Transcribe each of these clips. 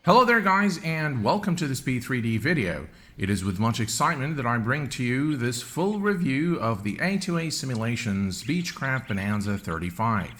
Hello there guys, and welcome to this P3D video. It is with much excitement that I bring to you this full review of the A2A Simulations Beechcraft Bonanza 35.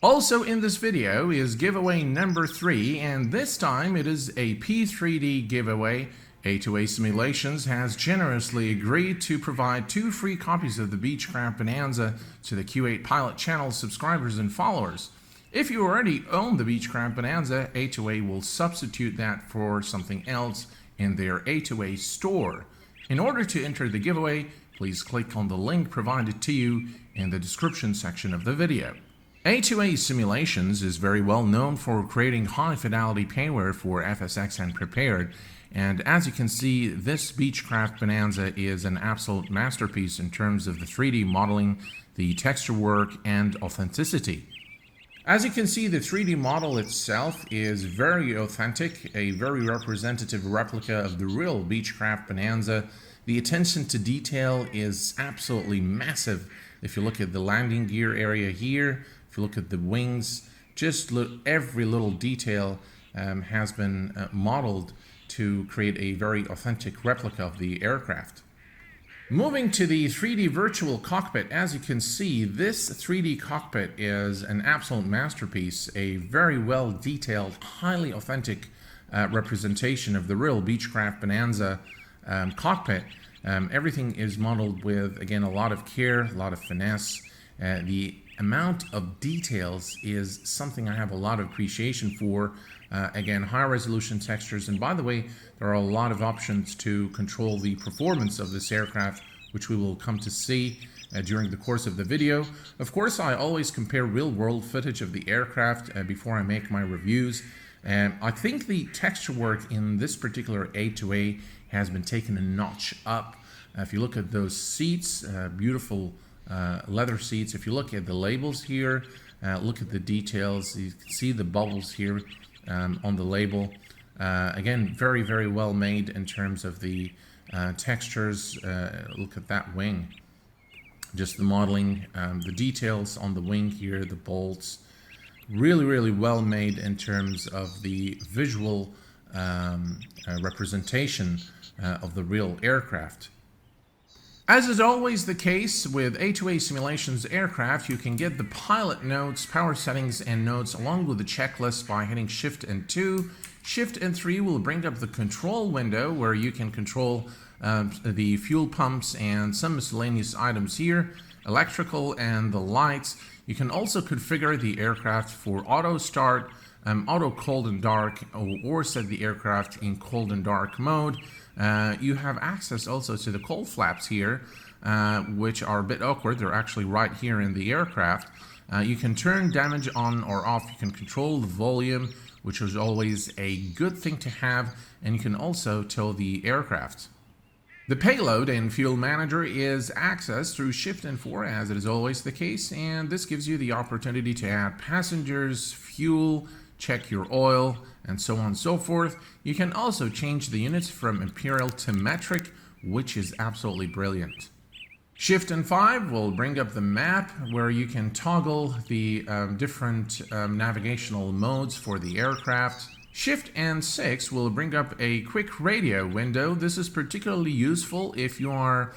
Also in this video is giveaway number 3, and this time it is a P3D giveaway. A2A Simulations has generously agreed to provide 2 free copies of the Beechcraft Bonanza to the Q8 Pilot channel subscribers and followers. If you already own the Beechcraft Bonanza, A2A will substitute that for something else in their A2A store. In order to enter the giveaway, please click on the link provided to you in the description section of the video. A2A Simulations is very well known for creating high-fidelity payware for FSX and Prepared, and as you can see, this Beechcraft Bonanza is an absolute masterpiece in terms of the 3D modeling, the texture work, and authenticity. As you can see, the 3D model itself is very authentic, a very representative replica of the real Beechcraft Bonanza. The attention to detail is absolutely massive. If you look at the landing gear area here, if you look at the wings, just look, every little detail has been modeled to create a very authentic replica of the aircraft. Moving to the 3D virtual cockpit, as you can see, this 3D cockpit is an absolute masterpiece, a very well detailed, highly authentic representation of the real Beechcraft Bonanza cockpit. Everything is modeled with, again, a lot of care, a lot of finesse. The amount of details is something I have a lot of appreciation for. Again, high resolution textures, and by the way, there are a lot of options to control the performance of this aircraft, which we will come to see during the course of the video. Of course, I always compare real-world footage of the aircraft before I make my reviews. I think the texture work in this particular A2A has been taken a notch up. If you look at those seats, beautiful leather seats. If you look at the labels here, look at the details. You can see the bubbles here on the label. Again, very, very well made in terms of the textures. Look at that wing. Just the modeling, the details on the wing here, the bolts. Really, really well made in terms of the visual representation of the real aircraft. As is always the case with A2A Simulations aircraft, you can get the pilot notes, power settings, and notes along with the checklist by hitting Shift and 2. Shift and 3 will bring up the control window where you can control the fuel pumps and some miscellaneous items here, electrical and the lights. You can also configure the aircraft for auto start, auto cold and dark, or set the aircraft in cold and dark mode. You have access also to the cold flaps here, which are a bit awkward. They're actually right here in the aircraft. You can turn damage on or off. You can control the volume, which is always a good thing to have, and you can also tow the aircraft. The payload and fuel manager is accessed through Shift and 4, as it is always the case, and this gives you the opportunity to add passengers, fuel, check your oil, and so on and so forth. You can also change the units from imperial to metric, which is absolutely brilliant. Shift and 5 will bring up the map where you can toggle the different navigational modes for the aircraft. Shift and 6 will bring up a quick radio window. This is particularly useful if you are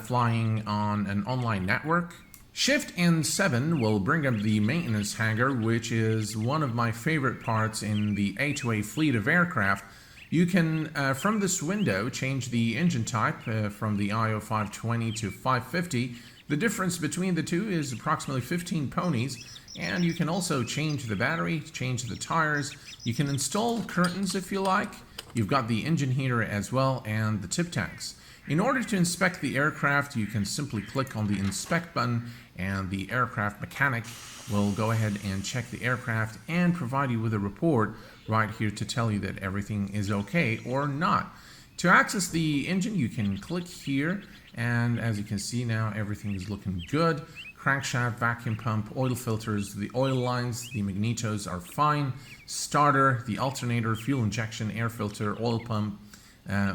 flying on an online network. Shift and 7 will bring up the maintenance hangar, which is one of my favorite parts in the A2A fleet of aircraft. You can, from this window, change the engine type from the IO 520 to 550. The difference between the two is approximately 15 ponies, and you can also change the battery, change the tires. You can install curtains if you like. You've got the engine heater as well and the tip tanks. In order to inspect the aircraft, you can simply click on the inspect button, and the aircraft mechanic will go ahead and check the aircraft and provide you with a report right here to tell you that everything is okay or not. To access the engine, you can click here, and as you can see now, everything is looking good. Crankshaft, vacuum pump, oil filters, the oil lines, the magnetos are fine. Starter, the alternator, fuel injection, air filter, oil pump.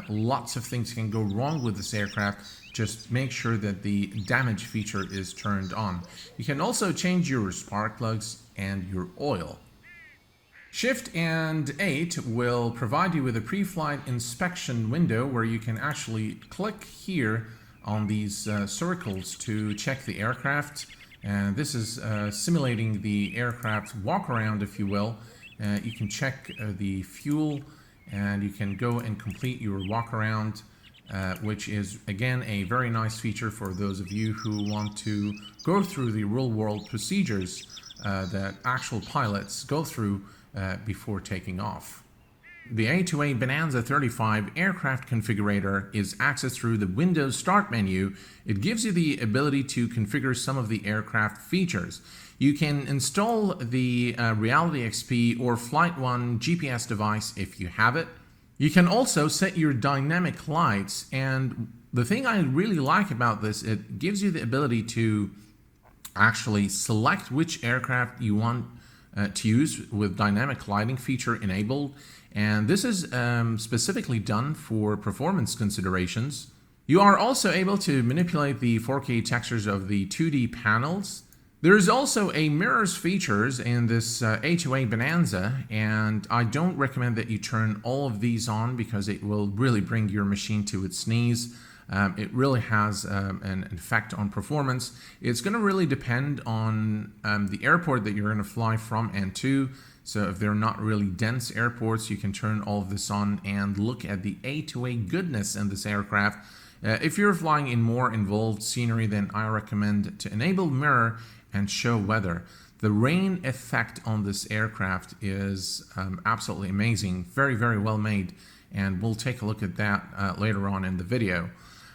Lots of things can go wrong with this aircraft. Just make sure that the damage feature is turned on. You can also change your spark plugs and your oil. Shift and 8 will provide you with a pre-flight inspection window where you can actually click here on these circles to check the aircraft. And this is simulating the aircraft walk around, if you will. You can check the fuel, and you can go and complete your walk around, which is again a very nice feature for those of you who want to go through the real world procedures that actual pilots go through before taking off. The A2A Bonanza 35 aircraft configurator is accessed through the Windows Start menu. It gives you the ability to configure some of the aircraft features. You can install the Reality XP or Flight 1 GPS device if you have it. You can also set your dynamic lights, and the thing I really like about this, it gives you the ability to actually select which aircraft you want to use with dynamic lighting feature enabled. And this is specifically done for performance considerations. You are also able to manipulate the 4K textures of the 2D panels. There is also a mirrors features in this A2A Bonanza, and I don't recommend that you turn all of these on because it will really bring your machine to its knees. It really has an effect on performance. It's going to really depend on the airport that you're going to fly from and to. So if they're not really dense airports, you can turn all of this on and look at the A2A goodness in this aircraft. If you're flying in more involved scenery, then I recommend to enable mirror and show weather. The rain effect on this aircraft is absolutely amazing, very, very well made, and we'll take a look at that later on in the video.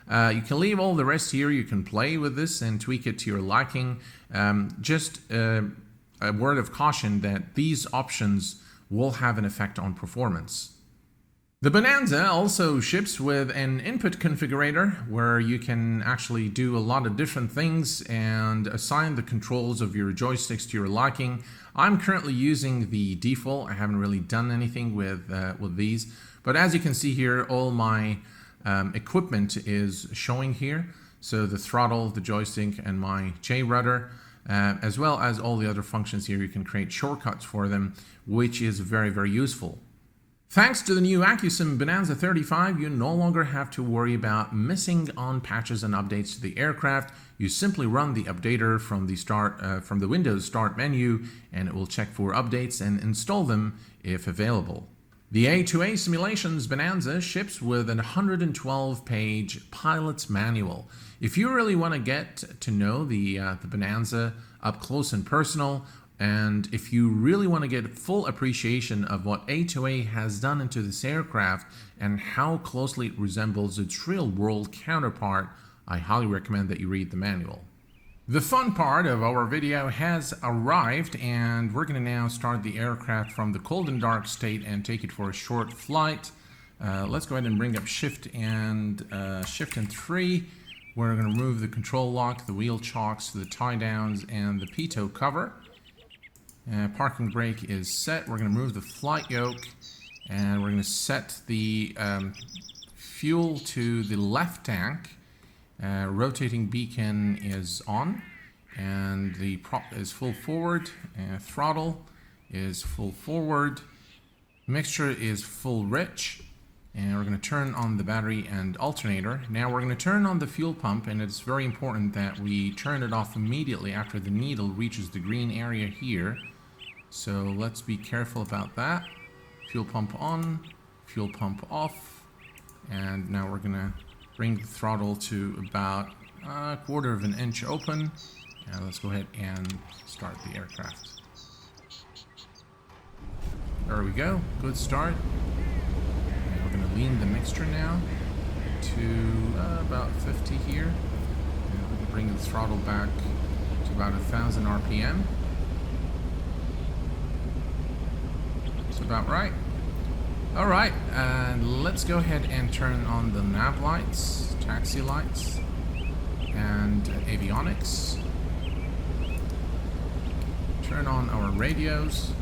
You can leave all the rest here. You can play with this and tweak it to your liking. Just a word of caution that these options will have an effect on performance. The Bonanza also ships with an input configurator where you can actually do a lot of different things and assign the controls of your joysticks to your liking. I'm currently using the default. I haven't really done anything with these, but as you can see here, all my equipment is showing here. So the throttle, the joystick, and my J-rudder, as well as all the other functions here. You can create shortcuts for them, which is very, very useful. Thanks to the new Accu-Sim Bonanza 35, you no longer have to worry about missing on patches and updates to the aircraft. You simply run the updater from the Windows Start menu, and it will check for updates and install them if available. The A2A Simulations Bonanza ships with a 112-page pilot's manual. If you really want to get to know the Bonanza up close and personal, and if you really want to get full appreciation of what A2A has done into this aircraft and how closely it resembles its real-world counterpart, I highly recommend that you read the manual. The fun part of our video has arrived, and we're going to now start the aircraft from the cold and dark state and take it for a short flight. Let's go ahead and bring up Shift and 3. We're going to remove the control lock, the wheel chocks, the tie downs, and the pitot cover. Parking brake is set. We're going to remove the flight yoke, and we're going to set the fuel to the left tank. Rotating beacon is on, and the prop is full forward, throttle is full forward, mixture is full rich, and we're going to turn on the battery and alternator. Now we're going to turn on the fuel pump, and it's very important that we turn it off immediately after the needle reaches the green area here. So let's be careful about that. Fuel pump on, fuel pump off, and now we're going to bring the throttle to about a 1/4 of an inch open. Now let's go ahead and start the aircraft. There we go, good start. And we're going to lean the mixture now to about 50 here. And we're going to bring the throttle back to about 1,000 RPM. That's about right. Alright, and let's go ahead and turn on the nav lights, taxi lights, and avionics. Turn on our radios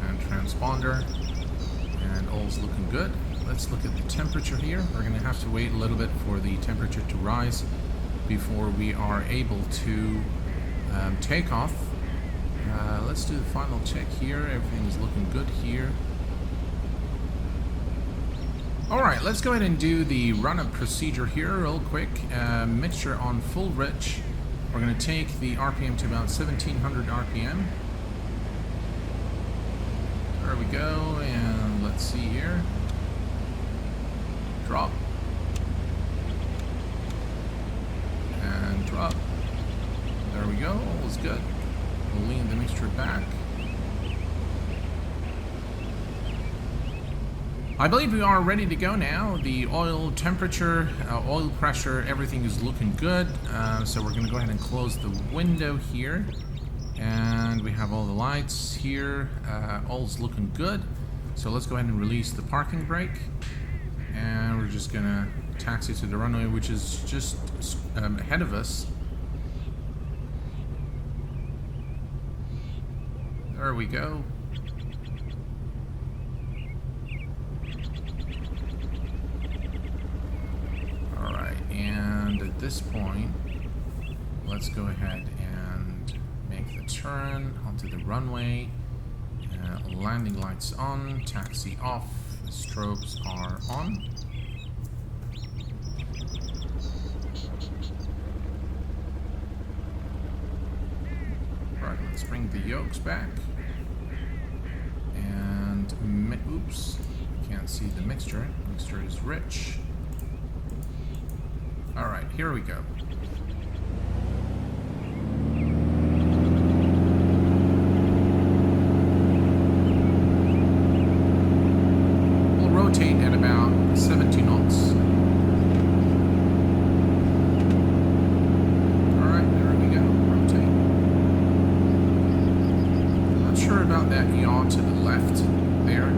and transponder, and all's looking good. Let's look at the temperature here. We're going to have to wait a little bit for the temperature to rise before we are able to take off. let's do the final check here. Everything is looking good here. Alright, let's go ahead and do the run-up procedure here real quick. Mixture on full rich. We're going to take the RPM to about 1700 RPM. There we go, and let's see here. Drop. And drop. There we go, all is good. We'll lean the mixture back. I believe we are ready to go now. The oil temperature, oil pressure, everything is looking good. So we're going to go ahead and close the window here. And we have all the lights here. All's looking good. So let's go ahead and release the parking brake. And we're just going to taxi to the runway, which is just ahead of us. There we go. And at this point, let's go ahead and make the turn onto the runway. Landing lights on, taxi off, the strobes are on. Right, let's bring the yokes back. And, oops, can't see the mixture. Mixture is rich. Alright, here we go. We'll rotate at about 70 knots. Alright, there we go. Rotate. Not sure about that yaw to the left there.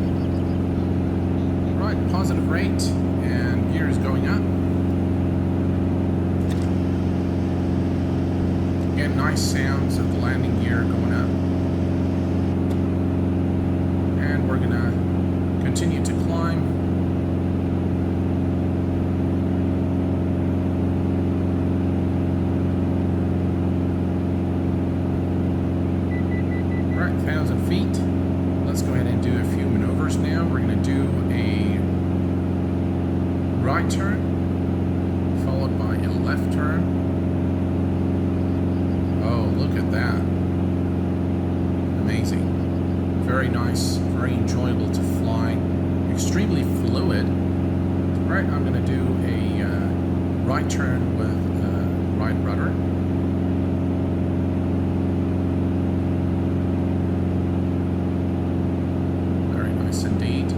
Right, positive rate, and gear is going up. Again, nice sounds of the landing gear going up. And we're gonna continue to climb. Right, 1,000 feet. Let's go ahead and do a few maneuvers now. We're gonna do a right turn, followed by a left turn. Oh, look at that. Amazing. Very nice, very enjoyable to fly. Extremely fluid. Right, I'm going to do a right turn with right rudder. Very nice indeed.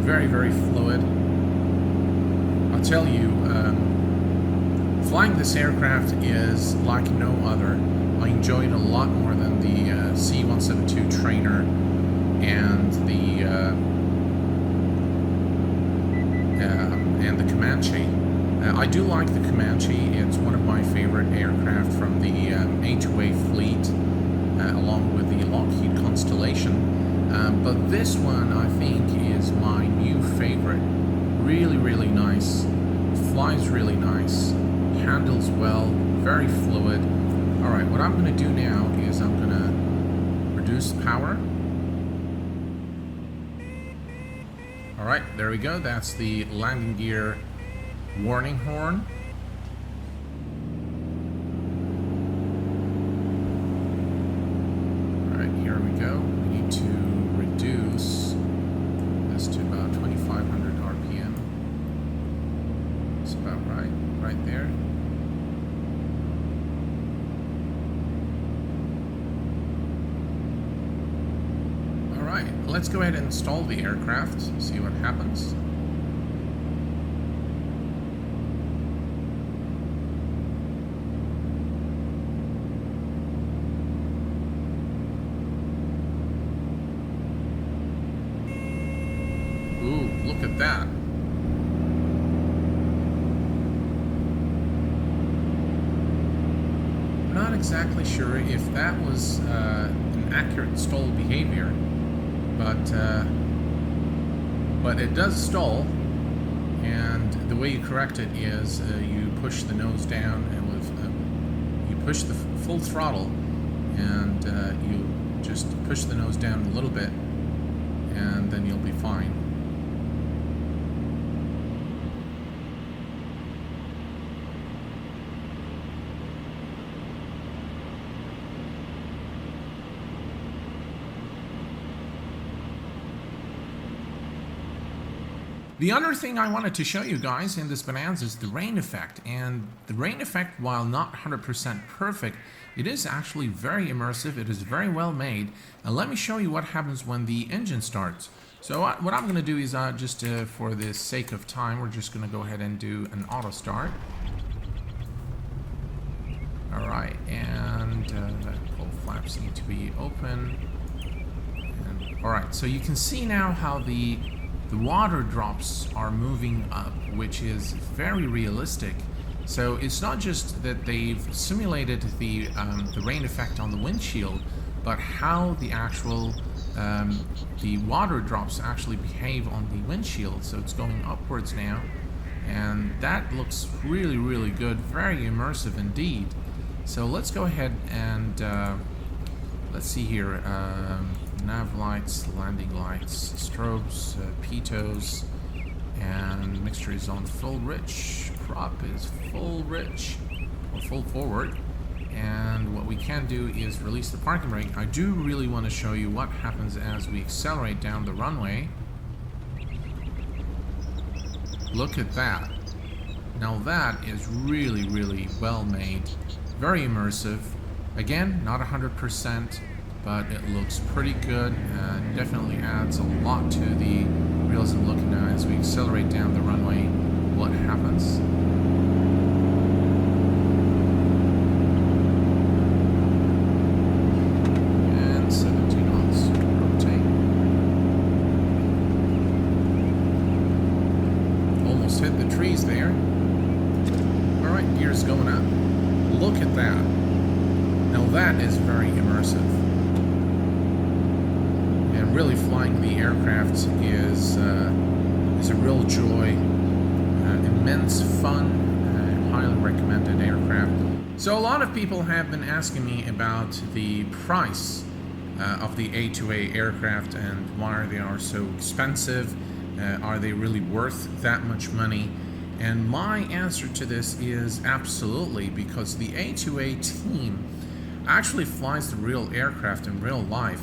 Very, very fluid. I'll tell you, flying this aircraft is like no other. I enjoy it a lot more than the C-172 trainer and the Comanche. I do like the Comanche. It's one of my favorite aircraft from the A2A fleet, along with the Lockheed Constellation. But this one, I think, is my new favorite. Really, really nice. Flies really nice. Handles well, very fluid. Alright, what I'm going to do now is I'm going to reduce power. Alright, there we go. That's the landing gear warning horn. Alright, here we go. We need to reduce this to about 2,500 RPM. That's about right, right there. Let's go ahead and install the aircraft, see what happens. Ooh, look at that. I'm not exactly sure if that was an accurate stall behavior. But it does stall, and the way you correct it is you push the nose down, and with you push the full throttle, and you Just push the nose down a little bit, and then you'll be fine. The other thing I wanted to show you guys in this Bonanza is the rain effect. And the rain effect, while not 100% perfect, it is actually very immersive. It is very well made. And let me show you what happens when the engine starts. So what I'm going to do is just for the sake of time, we're just going to go ahead and do an auto start. Alright, and pull flaps need to be open. Alright, so you can see now how the water drops are moving up, which is very realistic. So it's not just that they've simulated the rain effect on the windshield, but how the actual the water drops actually behave on the windshield. So it's going upwards now, and that looks really, really good, very immersive indeed. So let's go ahead and let's see here. Nav lights, landing lights, strobes, pitos, and mixture is on full rich, prop is full rich, or full forward. And what we can do is release the parking brake. I do really want to show you what happens as we accelerate down the runway. Look at that. Now that is really, really well made, very immersive. Again, not 100%. But it looks pretty good. Definitely adds a lot to the realism. Looking now as we accelerate down the runway, what happens? And 17 knots. Rotate. Almost hit the trees there. All right, gears going up. Look at that. Now that is very immersive. Really, flying the aircraft is a real joy, immense fun, highly recommended aircraft. So a lot of people have been asking me about the price of the A2A aircraft and why they are so expensive. Are they really worth that much money? And my answer to this is absolutely, because the A2A team actually flies the real aircraft in real life.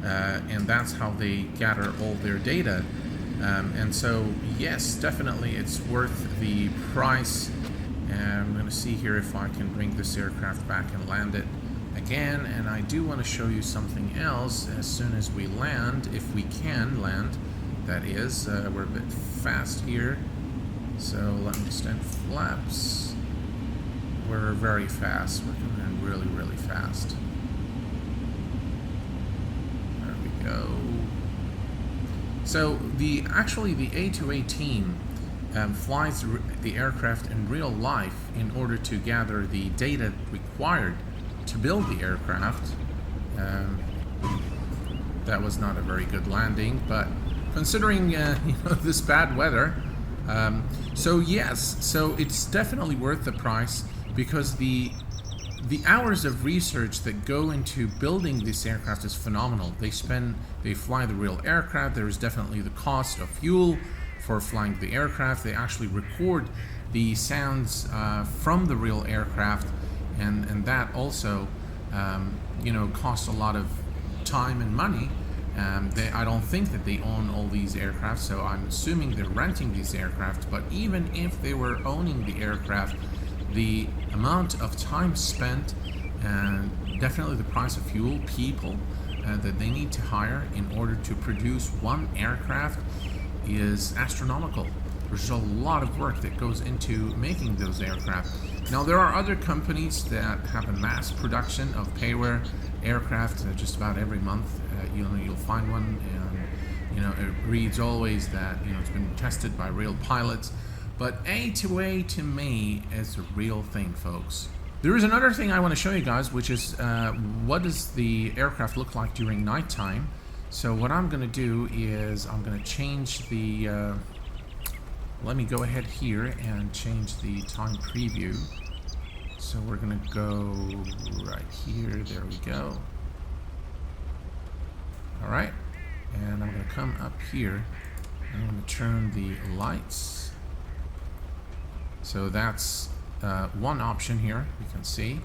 And that's how they gather all their data. And so, yes, definitely it's worth the price. I'm going to see here if I can bring this aircraft back and land it again. And I do want to show you something else as soon as we land, if we can land. That is, we're a bit fast here. So let me extend flaps. We're very fast. We're coming in really, really fast. Go. So actually the A2A team flies the aircraft in real life in order to gather the data required to build the aircraft. That was not a very good landing, but considering this bad weather, so yes, so it's definitely worth the price, because the hours of research that go into building this aircraft is phenomenal. They fly the real aircraft. There is definitely the cost of fuel for flying the aircraft. They actually record the sounds from the real aircraft, and that also, costs a lot of time and money. I don't think that they own all these aircraft, so I'm assuming they're renting these aircraft. But even if they were owning the aircraft, the amount of time spent, and definitely the price of fuel, people that they need to hire in order to produce one aircraft is astronomical. There's a lot of work that goes into making those aircraft. Now, there are other companies that have a mass production of payware aircraft just about every month. You'll find one, and it reads always that it's been tested by real pilots. But A2A to me is a real thing, folks. There is another thing I want to show you guys, which is what does the aircraft look like during nighttime. So what I'm going to do is I'm going to change the, let me go ahead here and change the time preview. So we're going to go right here, there we go. Alright, and I'm going to come up here and I'm going to turn the lights. So that's one option here, you can see.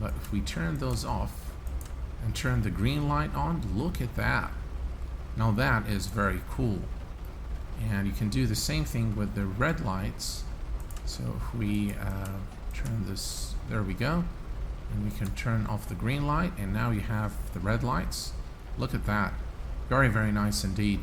But if we turn those off and turn the green light on, look at that. Now that is very cool. And you can do the same thing with the red lights. So if we turn this, there we go. And we can turn off the green light, and now you have the red lights. Look at that. Very, very nice indeed.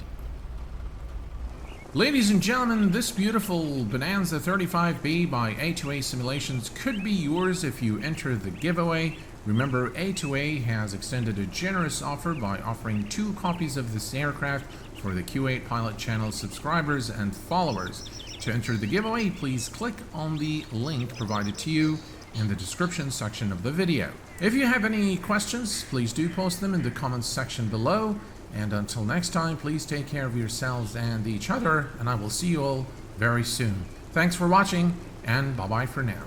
Ladies and gentlemen, this beautiful Bonanza 35B by A2A Simulations could be yours if you enter the giveaway. Remember, A2A has extended a generous offer by offering 2 copies of this aircraft for the Q8 Pilot Channel subscribers and followers. To enter the giveaway, please click on the link provided to you in the description section of the video. If you have any questions, please do post them in the comments section below. And until next time, please take care of yourselves and each other, and I will see you all very soon. Thanks for watching, and bye-bye for now.